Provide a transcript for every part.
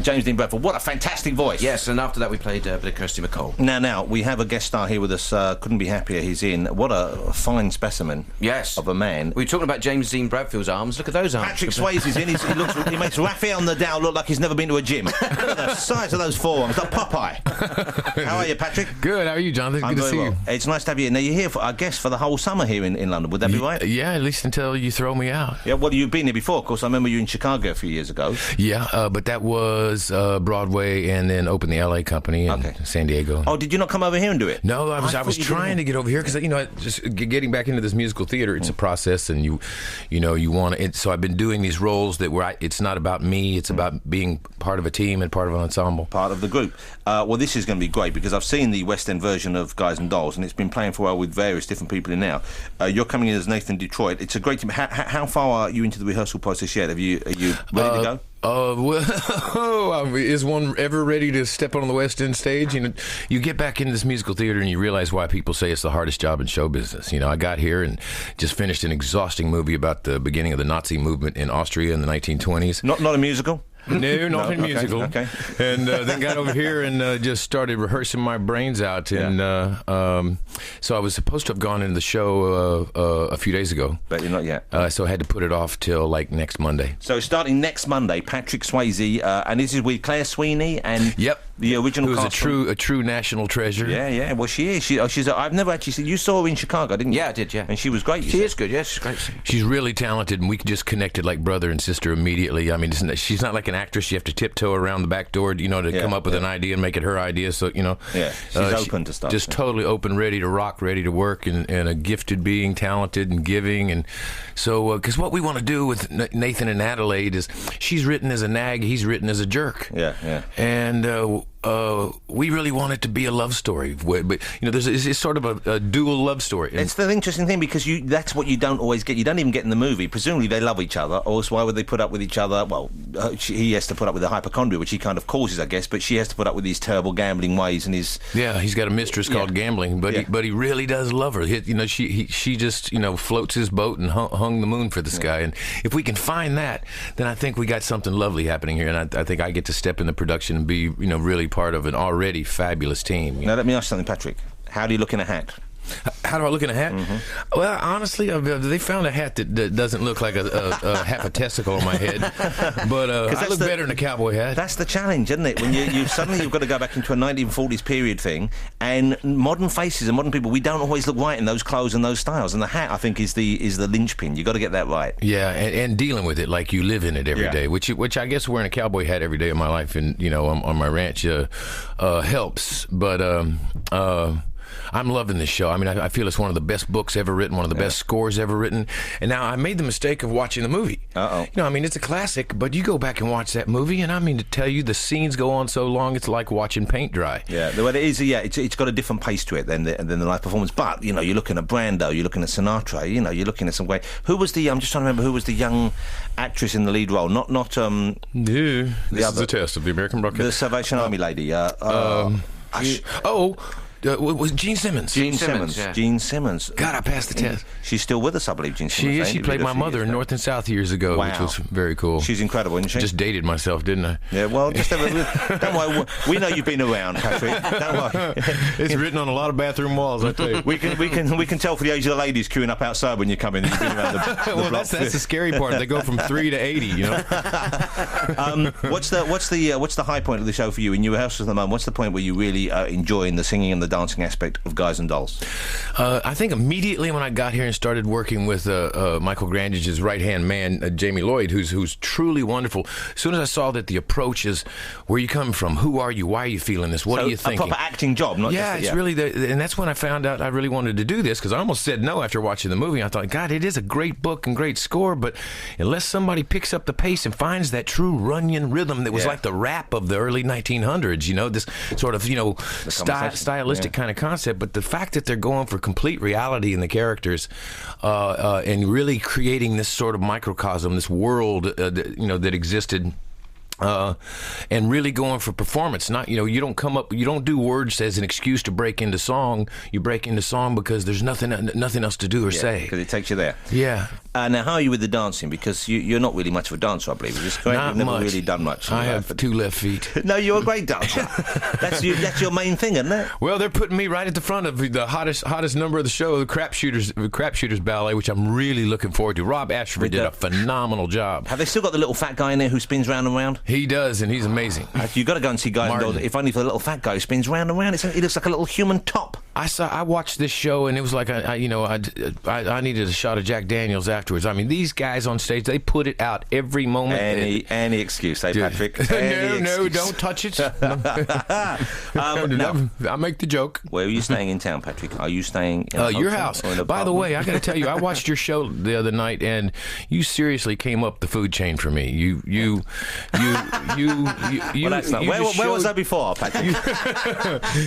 James Dean Bradford. What a fantastic voice. Yes, and after that we played a bit of Kirsty MacColl. Now, we have a guest star here with us. Couldn't be happier he's in. What a fine specimen of a man. We were talking about James Dean Bradfield's arms. Look at those arms. Patrick Swayze is in. He makes Raphael Nadal look like he's never been to a gym. Look at the size of those forearms. Like Popeye. How are you, Patrick? Good. How are you, Jonathan? Good to see you. It's nice to have you. Now, you're here, I guess, for the whole summer here in London. Would that be right? Yeah, at least until you throw me out. Yeah, well, you've been here before. Of course, I remember you in Chicago a few years ago. Yeah, but that was Broadway, and then opened the L.A. company in San Diego. Oh, did you not come over here and do it? No, I was trying to get over here because just getting back into this musical theater. It's a process, and you want it. So I've been doing these roles it's not about me. It's about being part of a team and part of an ensemble, part of the group. Well, this is going to be great because I've seen the West End version of Guys and Dolls, and it's been playing for a while with various different people in now. You're coming in as Nathan Detroit. It's a great team. How far are you into the rehearsal process yet? Are you ready to go? Is one ever ready to step on the West End stage? You get back into this musical theater and you realize why people say it's the hardest job in show business. I got here and just finished an exhausting movie about the beginning of the Nazi movement in Austria in the 1920s. Not a musical? No, not a musical. Okay. And then got over here and just started rehearsing my brains out. And so I was supposed to have gone into the show a few days ago. But you're not yet. So I had to put it off till next Monday. So starting next Monday, Patrick Swayze, and this is with Claire Sweeney and the original cast. Who's a true national treasure. Yeah. Well, she is. She's. I've never actually seen. You saw her in Chicago, didn't you? Yeah, I did. Yeah, and she was great. She is good. Yes, she's great. She's really talented, and we just connected like brother and sister immediately. I mean, she's not like an actress. You have to tiptoe around the back door, to come up with an idea and make it her idea. So she's open to stuff. Just totally open, ready to rock, ready to work, and a gifted being, talented and giving. And so, because what we want to do with Nathan and Adelaide is, she's written as a nag, he's written as a jerk. Yeah. And we really want it to be a love story, but it's sort of a dual love story. It's the interesting thing because that's what you don't always get. You don't even get in the movie. Presumably they love each other, or else why would they put up with each other? Well, he has to put up with the hypochondria, which he kind of causes, I guess, but she has to put up with these terrible gambling ways and his. Yeah, he's got a mistress called gambling, but he really does love her. She just floats his boat and hung the moon for this guy. And if we can find that, then I think we got something lovely happening here. And I think I get to step in the production and be really part of an already fabulous team. Now let me ask something, Patrick. How do you look in a hat? How do I look in a hat? Mm-hmm. Well, honestly, they found a hat that doesn't look like a half a testicle on my head, but I look better in a cowboy hat. That's the challenge, isn't it? When you suddenly you've got to go back into a 1940s period thing, and modern faces and modern people, we don't always look right in those clothes and those styles. And the hat, I think, is the linchpin. You got to get that right. Yeah, and dealing with it like you live in it every day, which I guess wearing a cowboy hat every day of my life, and on my ranch helps, but. I'm loving this show. I mean, I feel it's one of the best books ever written, one of the best scores ever written. And now I made the mistake of watching the movie. It's a classic, but you go back and watch that movie, and I mean to tell you, the scenes go on so long, it's like watching paint dry. Yeah, well, it is. Yeah, it's got a different pace to it than the live performance. But you're looking at Brando, you're looking at Sinatra, you're looking at some way. Who was the? I'm just trying to remember who was the young actress in the lead role. Not. This is a test of the American broadcast. The Salvation Army lady. Was Gene Simmons. Gene Simmons. Yeah. Gene Simmons. God, I passed the test. She's still with us, I believe, Gene Simmons. She is. She played my mother in North and South years ago, which was very cool. She's incredible, isn't she? Just dated myself, didn't I? Yeah, well, don't worry. We know you've been around, Patrick. Don't worry. It's written on a lot of bathroom walls, I tell you. We can tell for the age of the ladies queuing up outside when you come in that you've been around the well, block. That's the scary part. They go from 3 to 80, What's the high point of the show for you? In your house at the moment, what's the point where you really enjoying the singing and the dancing aspect of Guys and Dolls? I think immediately when I got here and started working with Michael Grandage's right-hand man, Jamie Lloyd, who's truly wonderful. As soon as I saw that the approach is, where you come from, who are you, why are you feeling this, what are you thinking? A proper acting job, not just... It's really... and that's when I found out I really wanted to do this, because I almost said no after watching the movie. I thought, God, it is a great book and great score, but unless somebody picks up the pace and finds that true Runyon rhythm that was like the rap of the early 1900s, this sort of, stylistic kind of concept, but the fact that they're going for complete reality in the characters and really creating this sort of microcosm, this world that existed and really going for performance. Not, you don't do words as an excuse to break into song. You break into song because there's nothing else to do or say. Because it takes you there. Yeah. Now, how are you with the dancing? Because you're not really much of a dancer, I believe. Is this correct? Not You've never much. really done much. I have 2 left feet. No, you're a great dancer. That's your main thing, isn't it? Well, they're putting me right at the front of the hottest number of the show, the Crap Shooters Ballet, which I'm really looking forward to. Rob Ashford did a phenomenal job. Have they still got the little fat guy in there who spins round and round? He does, and he's amazing. You've got to go and see Guys and Dolls, if only for the little fat guy who spins round and round. He looks like a little human top. I watched this show, and it was like I needed a shot of Jack Daniels afterwards. I mean, these guys on stage, they put it out every moment. Any excuse, Patrick? No, don't touch it. I make the joke. Where are you staying in town, Patrick? Are you staying in your house? By the way, I got to tell you, I watched your show the other night, and you seriously came up the food chain for me. You. Well, that's not. Where was I before, Patrick?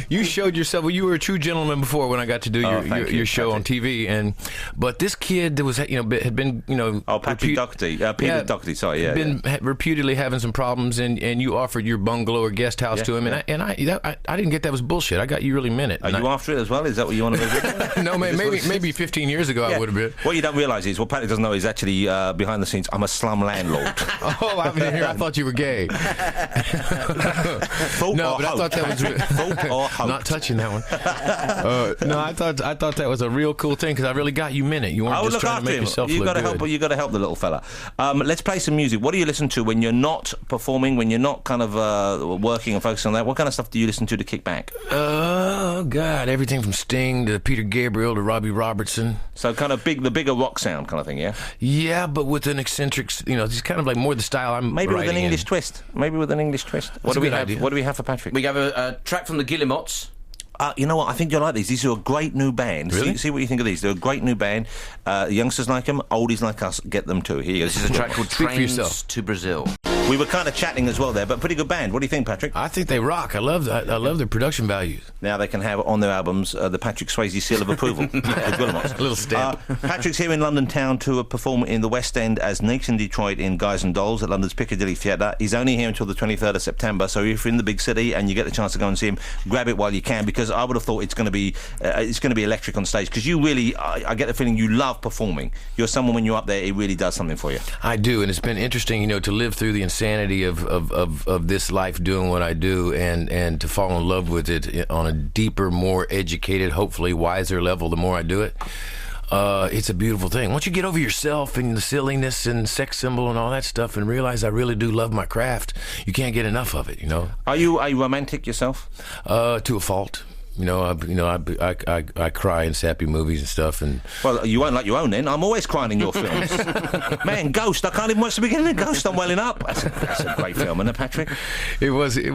You showed yourself. Well, you were a true gentleman before when I got to do your show on TV, but this kid that was had been Patrick Doherty, Peter Doherty, sorry, been reputedly having some problems, and you offered your bungalow or guest house to him, and I didn't get that was bullshit. I got you really meant it. Are you after it as well? Is that what you want to visit? No, maybe 15 years ago I would have been. What you don't realise is, what Patrick doesn't know is actually behind the scenes, I'm a slum landlord. Oh, I mean, I thought you were gay. No, but I thought that was not touching that one. No, I thought that was a real cool thing because I really got you minute. You weren't just trying to make yourself look good. You got to help the little fella. Let's play some music. What do you listen to when you're not performing? When you're not kind of working and focusing on that? What kind of stuff do you listen to kick back? Oh God, everything from Sting to Peter Gabriel to Robbie Robertson. So kind of the bigger rock sound kind of thing, yeah. Yeah, but with an eccentric, it's kind of like more the style I'm. Maybe with an English twist. What do we have? What do we have for Patrick? We have a track from the Guillemots. You know what? I think you'll like these. These are a great new band. Really? See what you think of these. They're a great new band. Youngsters like them. Oldies like us get them too. Here you go. This is a track called Trains to Brazil. We were kind of chatting as well there, but pretty good band. What do you think, Patrick? I think they rock. I love their production values. Now they can have on their albums the Patrick Swayze seal of approval. A little stamp. Patrick's here in London town to perform in the West End as Nathan Detroit in Guys and Dolls at London's Piccadilly Theatre. He's only here until the 23rd of September, so if you're in the big city and you get the chance to go and see him, grab it while you can, because I would have thought it's going to be electric on stage, because you really, I get the feeling you love performing. You're someone, when you're up there, it really does something for you. I do, and it's been interesting, to live through the insanity of this life doing what I do, and to fall in love with it on a deeper, more educated, hopefully wiser level the more I do it. It's a beautiful thing. Once you get over yourself and the silliness and sex symbol and all that stuff and realize I really do love my craft, you can't get enough of it, Are you romantic yourself? To a fault. I cry in sappy movies and stuff. And well, you won't like your own then. I'm always crying in your films. Man, Ghost. I can't even watch the beginning of Ghost. I'm welling up. That's a great film, isn't it, Patrick? It was a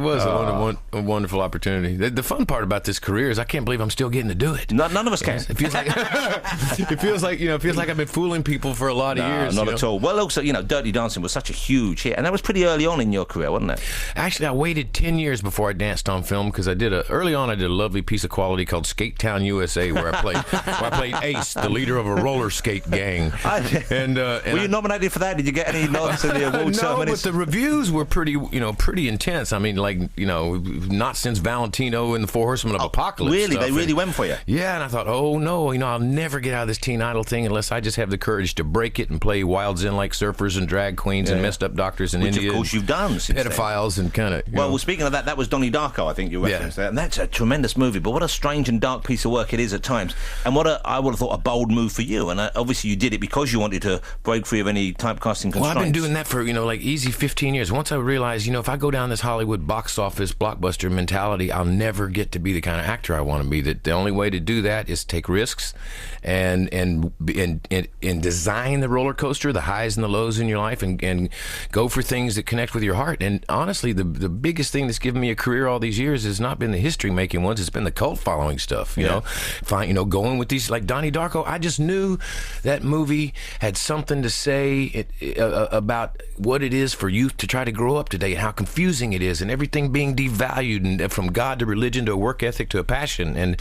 wonderful opportunity. The fun part about this career is I can't believe I'm still getting to do it. None of us can. It feels like it feels like I've been fooling people for a lot of years. Not at all. Well, also, Dirty Dancing was such a huge hit, and that was pretty early on in your career, wasn't it? Actually, I waited 10 years before I danced on film because early on I did a lovely piece of quality called Skate Town, USA, where I played Ace, the leader of a roller skate gang. Were you nominated for that? Did you get any nods in the award ceremonies? No, but the reviews were pretty intense. I mean, not since Valentino and the Four Horsemen of Apocalypse. Really, they really went for you. Yeah, and I thought, oh no, I'll never get out of this teen idol thing unless I just have the courage to break it and play wild zen like surfers and drag queens and messed up doctors in India. Which, of course, you've done. Pedophiles and kind of. Well, speaking of that was Donnie Darko, I think you referenced that, and that's a tremendous movie. But what a strange and dark piece of work it is at times, and I would have thought a bold move for you. And obviously, you did it because you wanted to break free of any typecasting constraints. Well, I've been doing that for easy 15 years. Once I realized, if I go down this Hollywood box office blockbuster mentality, I'll never get to be the kind of actor I want to be. That the only way to do that is take risks, and design the roller coaster, the highs and the lows in your life, and go for things that connect with your heart. And honestly, the biggest thing that's given me a career all these years has not been the history making ones; it's been the cult following stuff, you know. Going with these, like Donnie Darko, I just knew that movie had something to say about what it is for youth to try to grow up today, and how confusing it is, and everything being devalued, and from God to religion to a work ethic to a passion, and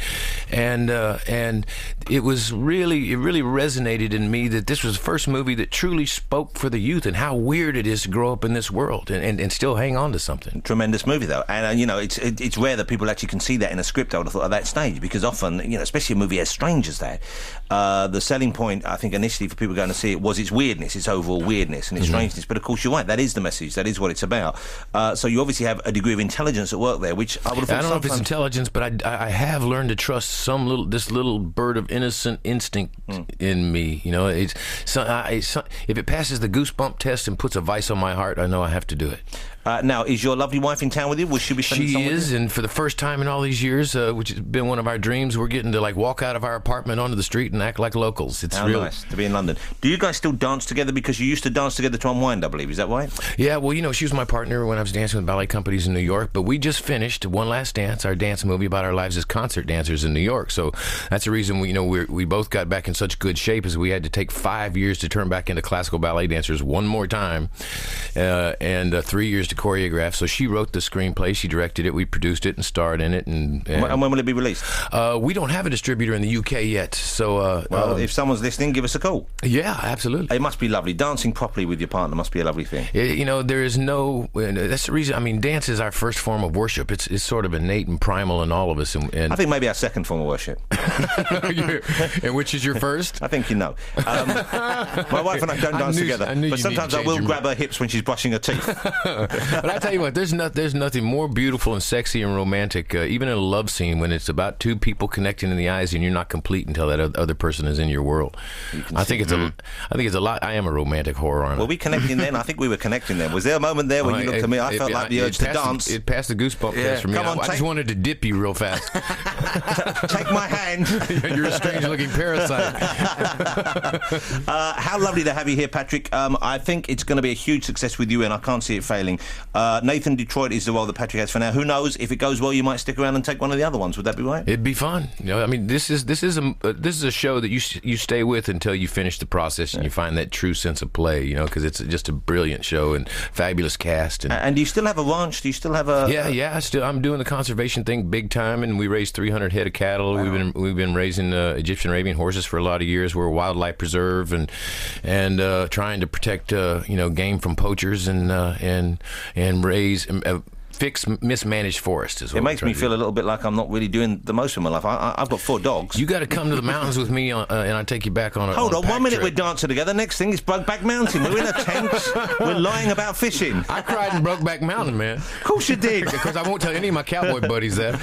it really resonated in me that this was the first movie that truly spoke for the youth and how weird it is to grow up in this world and still hang on to something. Tremendous movie, though, and it's rare that people actually can see that in a script. I would have thought at that stage, because often, especially a movie as strange as that, the selling point, I think, initially for people going to see it was its weirdness, its overall weirdness and its strangeness. But of course, you're right, that is the message, that is what it's about. So you obviously have a degree of intelligence at work there, which I would have thought. I don't know if it's intelligence, but I have learned to trust this little bird of innocent instinct in me. If it passes the goosebump test and puts a vice on my heart, I know I have to do it. Now, is your lovely wife in town with you? Will she be spending time with you? She is, and for the first time in all these years, which has been one of our dreams, we're getting to walk out of our apartment onto the street and act like locals. It's real nice to be in London. Do you guys still dance together? Because you used to dance together to unwind, I believe. Is that right? Yeah, well, she was my partner when I was dancing with ballet companies in New York, but we just finished One Last Dance, our dance movie about our lives as concert dancers in New York. So that's the reason we both got back in such good shape, as we had to take 5 years to turn back into classical ballet dancers one more time, and 3 years to choreograph. So she wrote the screenplay, she directed it, we produced it and starred in it. And when will it be released? We don't have a distributor in the UK yet. So if someone's listening, give us a call. Yeah, absolutely. It must be lovely. Dancing properly with your partner must be a lovely thing. There is no... That's the reason. I mean, dance is our first form of worship. It's sort of innate and primal in all of us. And I think maybe our second form of worship. And which is your first? I think you know. My wife and I don't dance together, but sometimes I will grab her hips when she's brushing her teeth. But I tell you what, there's nothing more beautiful and sexy and romantic, even in a love scene, when it's about two people connecting in the eyes and you're not complete until that other person is in your world. I think it's a lot. I am a romantic whore, aren't I? Were we connecting then? I think we were connecting then. Was there a moment there when you looked at me? I felt like the urge to dance. It passed the goosebump test for me. I just wanted to dip you real fast. Take my hand. You're a strange-looking parasite. How lovely to have you here, Patrick. I think it's going to be a huge success with you, and I can't see it failing. Nathan Detroit is the role that Patrick has for now. Who knows? If it goes well, you might stick around and take one of the other ones. Would that be right? It'd be fun. I mean, this is a show that you stay with until you finish the process and you find that true sense of play. Because it's just a brilliant show and fabulous cast. And do you still have a ranch? Do you still have a? Yeah. I'm doing the conservation thing big time, and we raised 300 head of cattle. Wow. We've been raising Egyptian Arabian horses for a lot of years. We're a wildlife preserve and trying to protect game from poachers and raise. Fix mismanaged forest is what it makes me feel a little bit like I'm not really doing the most of my life. I've got 4 dogs. You got to come to the mountains with me, and I'll take you back on a Hold on, 1 minute trip. we're dancing together. Next thing is Brokeback Mountain. We're in a tent. We're lying about fishing. I cried in Brokeback Mountain, man. Of course you did. Because I won't tell any of my cowboy buddies that.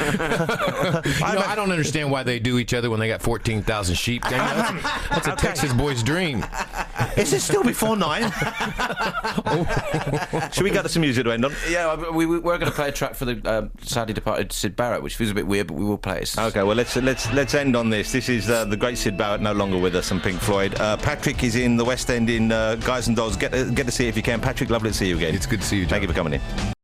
I don't understand why they do each other when they got 14,000 sheep. That's a Texas boy's dream. Is it still before 9? Should we go to some music to end on? Yeah, we're going to play a track for the sadly departed Syd Barrett, which feels a bit weird, but we will play it. Okay, well let's end on this. This is the great Syd Barrett, no longer with us, and Pink Floyd. Patrick is in the West End in Guys and Dolls. Get to see it if you can. Patrick, lovely to see you again. It's good to see you, John. Thank you for coming in.